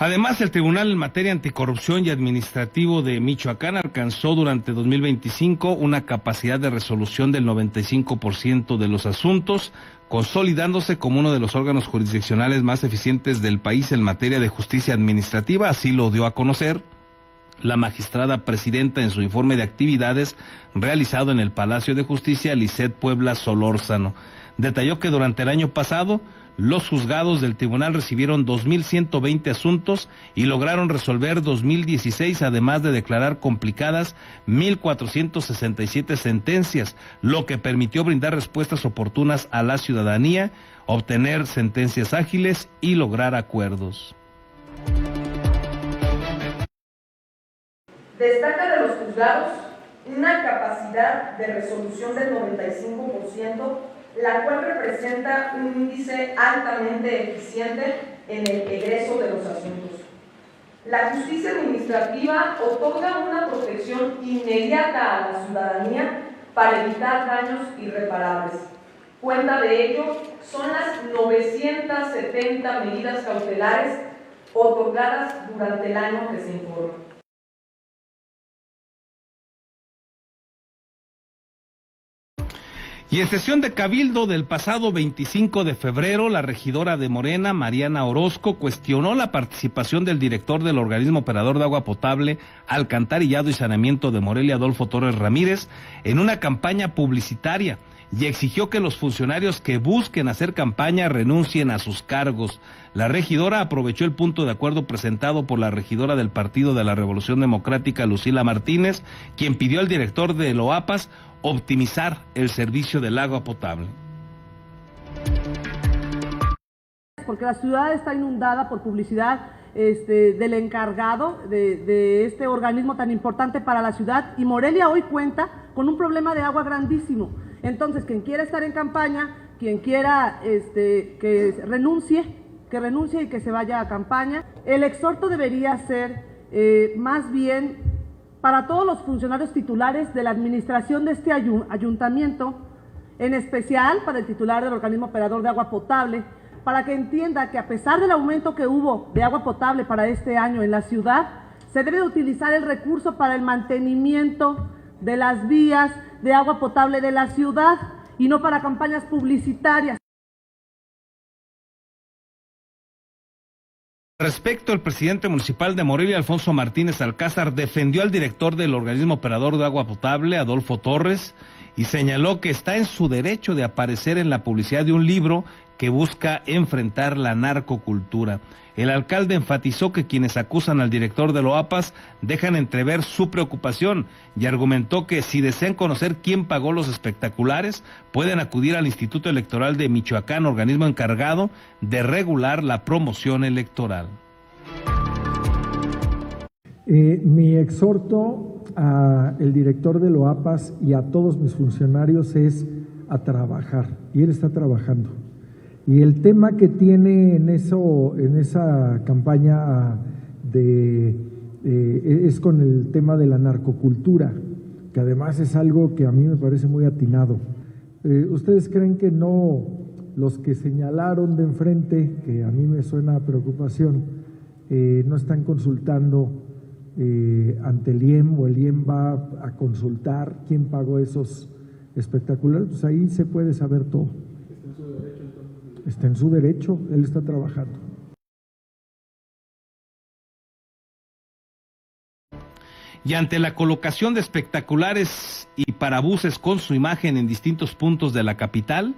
Además, el Tribunal en Materia Anticorrupción y Administrativo de Michoacán alcanzó durante 2025 una capacidad de resolución del 95% de los asuntos, consolidándose como uno de los órganos jurisdiccionales más eficientes del país en materia de justicia administrativa. Así lo dio a conocer la magistrada presidenta en su informe de actividades realizado en el Palacio de Justicia, Lisset Puebla Solórzano. Detalló que durante el año pasado los juzgados del tribunal recibieron 2.120 asuntos y lograron resolver 2.016, además de declarar complicadas 1.467 sentencias, lo que permitió brindar respuestas oportunas a la ciudadanía, obtener sentencias ágiles y lograr acuerdos. Destaca de los juzgados una capacidad de resolución del 95%, la cual representa un índice altamente eficiente en el egreso de los asuntos. La justicia administrativa otorga una protección inmediata a la ciudadanía para evitar daños irreparables. Cuenta de ello son las 970 medidas cautelares otorgadas durante el año que se informa. Y en sesión de cabildo del pasado 25 de febrero, la regidora de Morena, Mariana Orozco, cuestionó la participación del director del organismo operador de agua potable, alcantarillado y saneamiento de Morelia, Adolfo Torres Ramírez, en una campaña publicitaria y exigió que los funcionarios que busquen hacer campaña renuncien a sus cargos. La regidora aprovechó el punto de acuerdo presentado por la regidora del Partido de la Revolución Democrática, Lucila Martínez, quien pidió al director de Loapas optimizar el servicio del agua potable. Porque la ciudad está inundada por publicidad del encargado de este organismo tan importante para la ciudad, y Morelia hoy cuenta con un problema de agua grandísimo. Entonces, quien quiera estar en campaña, quien quiera que renuncie y que se vaya a campaña. El exhorto debería ser más bien para todos los funcionarios titulares de la administración de este ayuntamiento, en especial para el titular del organismo operador de agua potable, para que entienda que a pesar del aumento que hubo de agua potable para este año en la ciudad, se debe utilizar el recurso para el mantenimiento de las vías de agua potable de la ciudad y no para campañas publicitarias. Respecto, el presidente municipal de Morelia, Alfonso Martínez Alcázar, defendió al director del organismo operador de agua potable, Adolfo Torres, y señaló que está en su derecho de aparecer en la publicidad de un libro que busca enfrentar la narcocultura. El alcalde enfatizó que quienes acusan al director de Loapas dejan entrever su preocupación y argumentó que si desean conocer quién pagó los espectaculares, pueden acudir al Instituto Electoral de Michoacán, organismo encargado de regular la promoción electoral. Mi exhorto al director de Loapas y a todos mis funcionarios es a trabajar, y él está trabajando. Y el tema que tiene en esa campaña es con el tema de la narcocultura, que además es algo que a mí me parece muy atinado. ¿Ustedes creen que no, los que señalaron de enfrente, que a mí me suena a preocupación, no están consultando ante el IEM, o el IEM va a consultar quién pagó esos espectaculares? Pues ahí se puede saber todo. Está en su derecho, él está trabajando. Y ante la colocación de espectaculares y parabuses con su imagen en distintos puntos de la capital,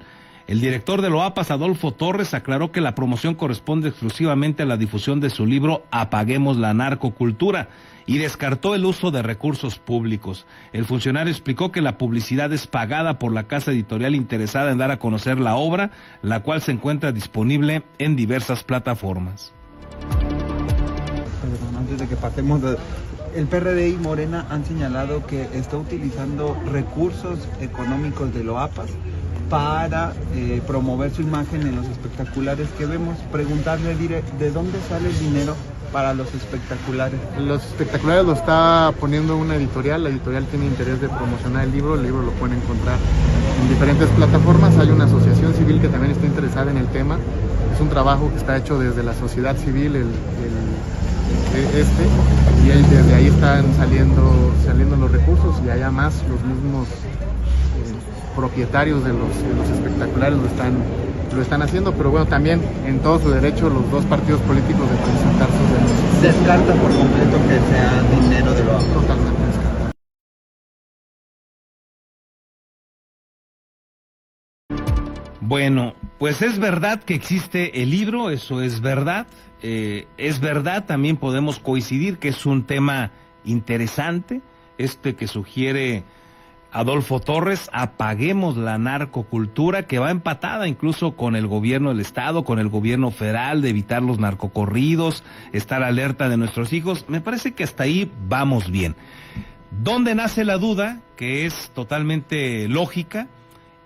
el director de Loapas, Adolfo Torres, aclaró que la promoción corresponde exclusivamente a la difusión de su libro Apaguemos la narcocultura, y descartó el uso de recursos públicos. El funcionario explicó que la publicidad es pagada por la casa editorial interesada en dar a conocer la obra, la cual se encuentra disponible en diversas plataformas. Antes de que pasemos, el PRD y Morena han señalado que está utilizando recursos económicos de Loapas para promover su imagen en los espectaculares que vemos. Preguntarle, ¿de dónde sale el dinero para los espectaculares? Los espectaculares lo está poniendo una editorial, la editorial tiene interés de promocionar el libro lo pueden encontrar en diferentes plataformas. Hay una asociación civil que también está interesada en el tema, es un trabajo que está hecho desde la sociedad civil, y desde ahí están saliendo los recursos, y allá más los mismos propietarios de los espectaculares lo están haciendo, pero bueno, también en todo su derecho los dos partidos políticos de presentar sus denuncias. ¿Descarta por completo que sea dinero de lo APA? Totalmente descartado. Bueno, pues es verdad que existe el libro, eso es verdad. Es verdad, también podemos coincidir que es un tema interesante, que sugiere Adolfo Torres, apaguemos la narcocultura, que va empatada incluso con el gobierno del estado, con el gobierno federal, de evitar los narcocorridos, estar alerta de nuestros hijos. Me parece que hasta ahí vamos bien. ¿Dónde nace la duda? Que es totalmente lógica,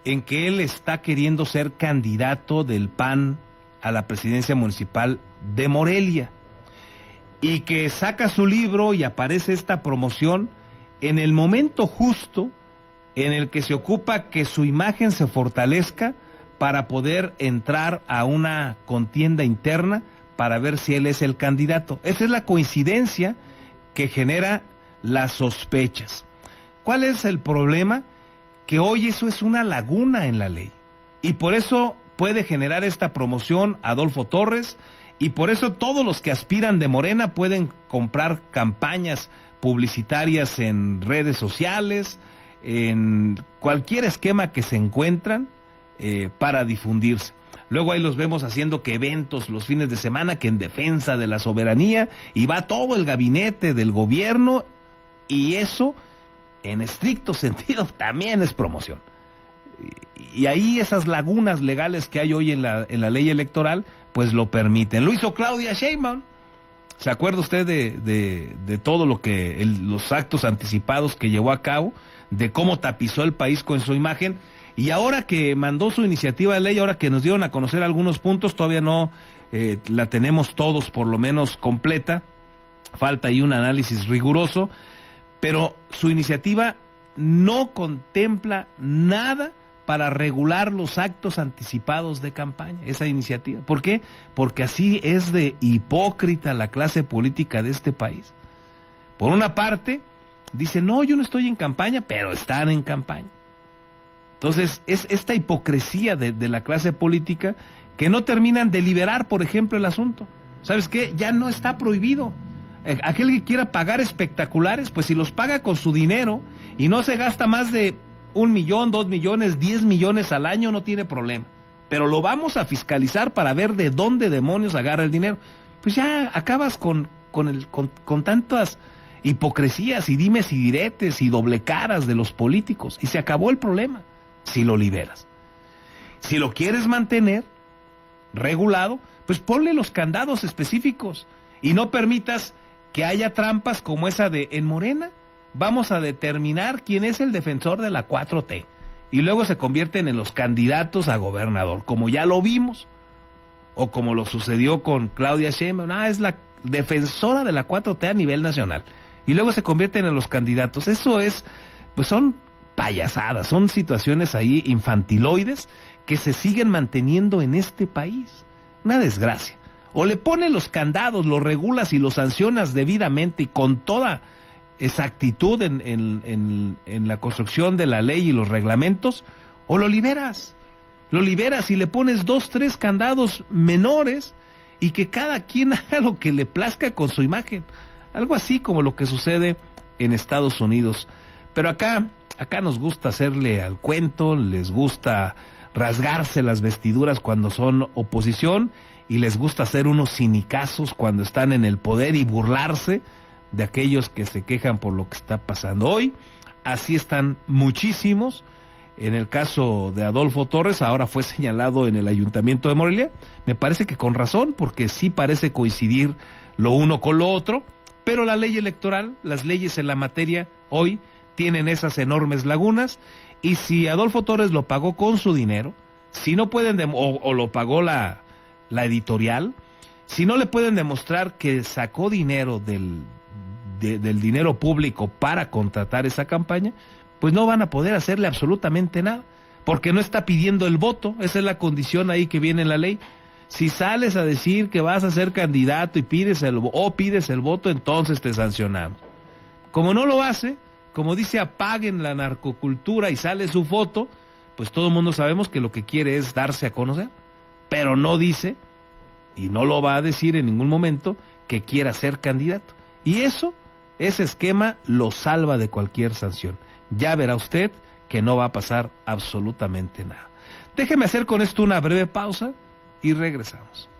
en que él está queriendo ser candidato del PAN a la presidencia municipal de Morelia, y que saca su libro y aparece esta promoción en el momento justo en el que se ocupa que su imagen se fortalezca para poder entrar a una contienda interna para ver si él es el candidato. Esa es la coincidencia que genera las sospechas. ¿Cuál es el problema? Que hoy eso es una laguna en la ley, y por eso puede generar esta promoción Adolfo Torres, y por eso todos los que aspiran de Morena pueden comprar campañas publicitarias en redes sociales, en cualquier esquema que se encuentran para difundirse. Luego ahí los vemos haciendo que eventos los fines de semana, que en defensa de la soberanía, y va todo el gabinete del gobierno, y eso en estricto sentido también es promoción. Y ahí esas lagunas legales que hay hoy en la ley electoral, pues lo permiten. Lo hizo Claudia Sheinbaum. ¿Se acuerda usted de todo lo que los actos anticipados que llevó a cabo, de cómo tapizó el país con su imagen? Y ahora que mandó su iniciativa de ley, ahora que nos dieron a conocer algunos puntos, todavía no la tenemos todos por lo menos completa, falta ahí un análisis riguroso, pero su iniciativa no contempla nada para regular los actos anticipados de campaña, esa iniciativa. ¿Por qué? Porque así es de hipócrita la clase política de este país. Por una parte, dice, no, yo no estoy en campaña, pero están en campaña. Entonces, es esta hipocresía de la clase política que no terminan de liberar, por ejemplo, el asunto. ¿Sabes qué? Ya no está prohibido. Aquel que quiera pagar espectaculares, pues si los paga con su dinero y no se gasta más de 1 millón, 2 millones, 10 millones al año, no tiene problema. Pero lo vamos a fiscalizar para ver de dónde demonios agarra el dinero. Pues ya acabas con tantas hipocresías y dimes y diretes y doble caras de los políticos, y se acabó el problema si lo liberas. Si lo quieres mantener regulado, pues ponle los candados específicos y no permitas que haya trampas como esa de en Morena vamos a determinar quién es el defensor de la 4T, y luego se convierten en los candidatos a gobernador, como ya lo vimos, o como lo sucedió con Claudia Sheinbaum, es la defensora de la 4T a nivel nacional, y luego se convierten en los candidatos. Eso es, pues son payasadas, son situaciones ahí infantiloides que se siguen manteniendo en este país. Una desgracia. O le pones los candados, los regulas y los sancionas debidamente y con toda exactitud en la construcción de la ley y los reglamentos, o lo liberas y le pones 2, 3 candados menores y que cada quien haga lo que le plazca con su imagen. Algo así como lo que sucede en Estados Unidos. Pero acá nos gusta hacerle al cuento, les gusta rasgarse las vestiduras cuando son oposición, y les gusta hacer unos cinicazos cuando están en el poder y burlarse de aquellos que se quejan por lo que está pasando hoy. Así están muchísimos. En el caso de Adolfo Torres, ahora fue señalado en el Ayuntamiento de Morelia, me parece que con razón, porque sí parece coincidir lo uno con lo otro, pero la ley electoral, las leyes en la materia hoy tienen esas enormes lagunas, y si Adolfo Torres lo pagó con su dinero, si no pueden, o lo pagó la editorial, si no le pueden demostrar que sacó dinero del dinero público para contratar esa campaña, pues no van a poder hacerle absolutamente nada, porque no está pidiendo el voto. Esa es la condición ahí que viene en la ley. Si sales a decir que vas a ser candidato y pides el voto, entonces te sancionamos. Como no lo hace, como dice apaguen la narcocultura y sale su foto, pues todo el mundo sabemos que lo que quiere es darse a conocer, pero no dice, y no lo va a decir en ningún momento, que quiera ser candidato. Y ese esquema lo salva de cualquier sanción. Ya verá usted que no va a pasar absolutamente nada. Déjeme hacer con esto una breve pausa y regresamos.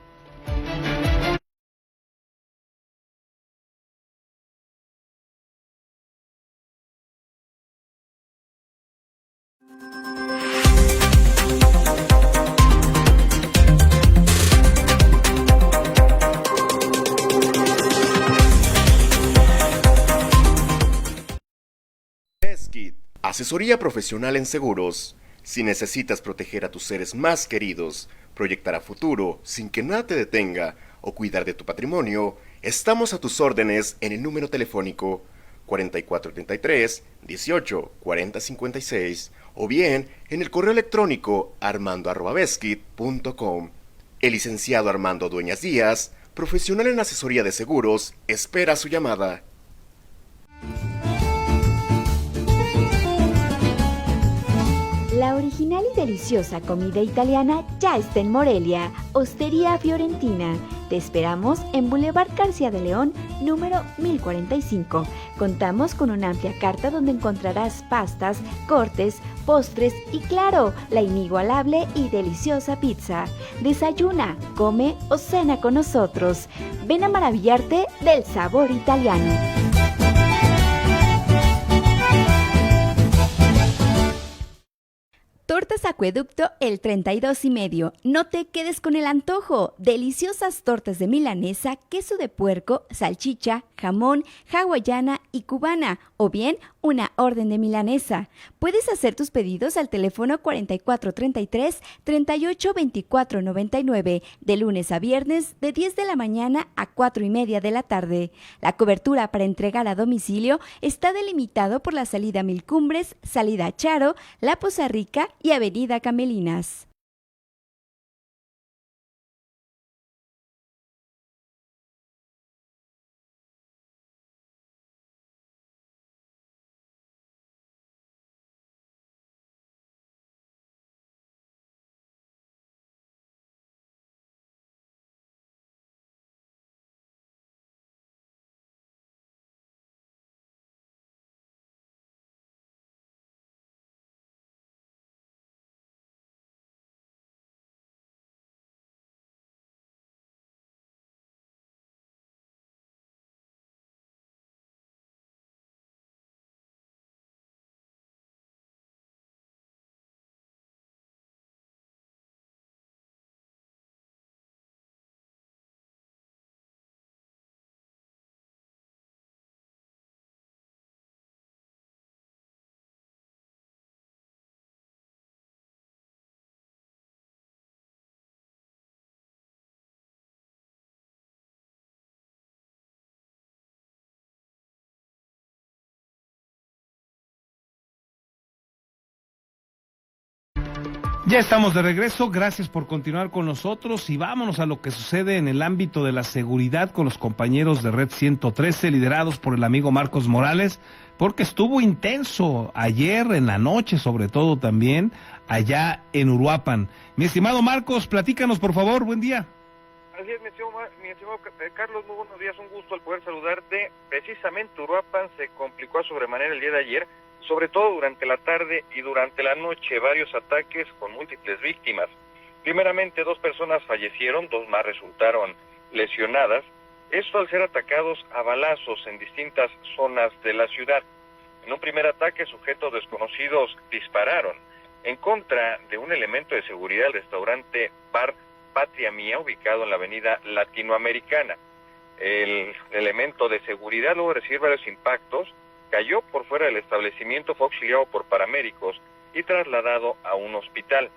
Beskid, asesoría profesional en seguros. Si necesitas proteger a tus seres más queridos, proyectar a futuro sin que nada te detenga o cuidar de tu patrimonio, estamos a tus órdenes en el número telefónico 4433-184056 o bien en el correo electrónico armando@beskid.com. El licenciado Armando Dueñas Díaz, profesional en asesoría de seguros, espera su llamada. La original y deliciosa comida italiana ya está en Morelia, Ostería Fiorentina. Te esperamos en Boulevard García de León, número 1045. Contamos con una amplia carta donde encontrarás pastas, cortes, postres y claro, la inigualable y deliciosa pizza. Desayuna, come o cena con nosotros. Ven a maravillarte del sabor italiano. Tortas Acueducto el 32 y medio. No te quedes con el antojo. Deliciosas tortas de milanesa, queso de puerco, salchicha, jamón, hawaiana y cubana. O bien, una orden de milanesa. Puedes hacer tus pedidos al teléfono 4433-382499. De lunes a viernes, de 10 de la mañana a 4:30 de la tarde. La cobertura para entregar a domicilio está delimitado por la salida Mil Cumbres, salida Charo, La Poza Rica y Avenida Camelinas. Ya estamos de regreso, gracias por continuar con nosotros y vámonos a lo que sucede en el ámbito de la seguridad con los compañeros de Red 113, liderados por el amigo Marcos Morales, porque estuvo intenso ayer en la noche, sobre todo también allá en Uruapan. Mi estimado Marcos, platícanos por favor, buen día. Así es, mi estimado Carlos, muy buenos días, un gusto el poder saludarte. Precisamente Uruapan se complicó a sobremanera el día de ayer, sobre todo durante la tarde y durante la noche, varios ataques con múltiples víctimas. Primeramente, 2 personas fallecieron, 2 más resultaron lesionadas, esto al ser atacados a balazos en distintas zonas de la ciudad. En un primer ataque, sujetos desconocidos dispararon en contra de un elemento de seguridad del restaurante Bar Patria Mía, ubicado en la avenida Latinoamericana. El elemento de seguridad, luego de recibir varios impactos, cayó por fuera del establecimiento, fue auxiliado por paramédicos y trasladado a un hospital.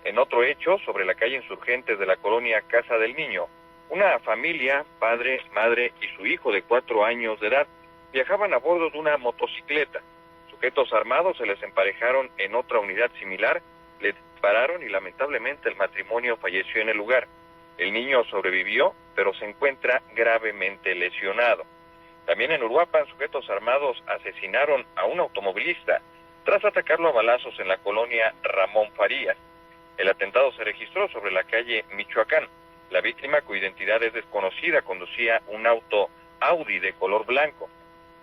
En otro hecho, sobre la calle Insurgentes de la colonia Casa del Niño, una familia, padre, madre y su hijo de 4 años de edad, viajaban a bordo de una motocicleta. Sujetos armados se les emparejaron en otra unidad similar, le dispararon y lamentablemente el matrimonio falleció en el lugar. El niño sobrevivió, pero se encuentra gravemente lesionado. También en Uruapan, sujetos armados asesinaron a un automovilista tras atacarlo a balazos en la colonia Ramón Farías. El atentado se registró sobre la calle Michoacán. La víctima, cuya identidad es desconocida, conducía un auto Audi de color blanco.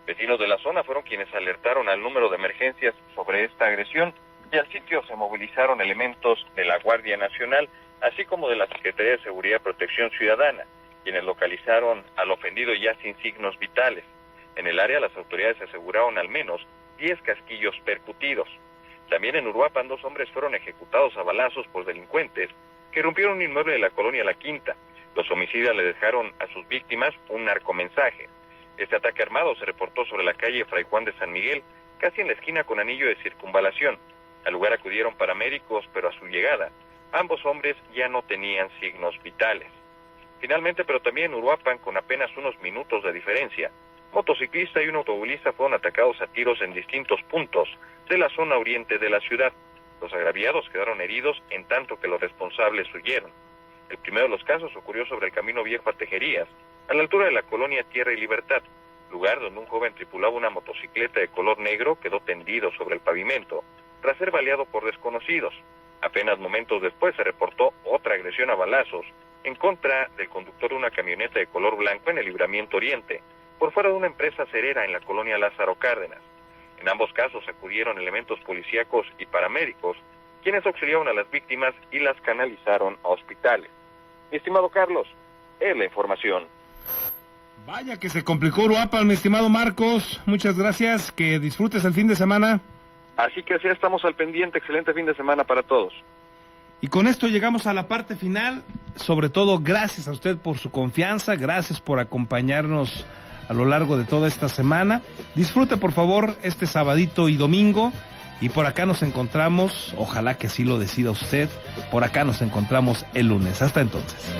Vecinos de la zona fueron quienes alertaron al número de emergencias sobre esta agresión y al sitio se movilizaron elementos de la Guardia Nacional, así como de la Secretaría de Seguridad y Protección Ciudadana, quienes localizaron al ofendido ya sin signos vitales. En el área, las autoridades aseguraron al menos 10 casquillos percutidos. También en Uruapan, 2 hombres fueron ejecutados a balazos por delincuentes que rompieron un inmueble de la colonia La Quinta. Los homicidas le dejaron a sus víctimas un narcomensaje. Este ataque armado se reportó sobre la calle Fray Juan de San Miguel, casi en la esquina con anillo de circunvalación. Al lugar acudieron paramédicos, pero a su llegada, ambos hombres ya no tenían signos vitales. Finalmente, pero también en Uruapan, con apenas unos minutos de diferencia, motociclista y un automovilista fueron atacados a tiros en distintos puntos de la zona oriente de la ciudad. Los agraviados quedaron heridos en tanto que los responsables huyeron. El primero de los casos ocurrió sobre el camino viejo a Tejerías, a la altura de la colonia Tierra y Libertad, lugar donde un joven tripulaba una motocicleta de color negro quedó tendido sobre el pavimento tras ser baleado por desconocidos. Apenas momentos después se reportó otra agresión a balazos en contra del conductor de una camioneta de color blanco en el Libramiento Oriente, por fuera de una empresa cerera en la colonia Lázaro Cárdenas. En ambos casos acudieron elementos policíacos y paramédicos, quienes auxiliaron a las víctimas y las canalizaron a hospitales. Mi estimado Carlos, es la información. Vaya que se complicó Uruapan, mi estimado Marcos. Muchas gracias, que disfrutes el fin de semana. Así que así estamos al pendiente. Excelente fin de semana para todos. Y con esto llegamos a la parte final. Sobre todo, gracias a usted por su confianza, gracias por acompañarnos a lo largo de toda esta semana. Disfrute, por favor, este sabadito y domingo. Y por acá nos encontramos, ojalá que así lo decida usted, por acá nos encontramos el lunes. Hasta entonces.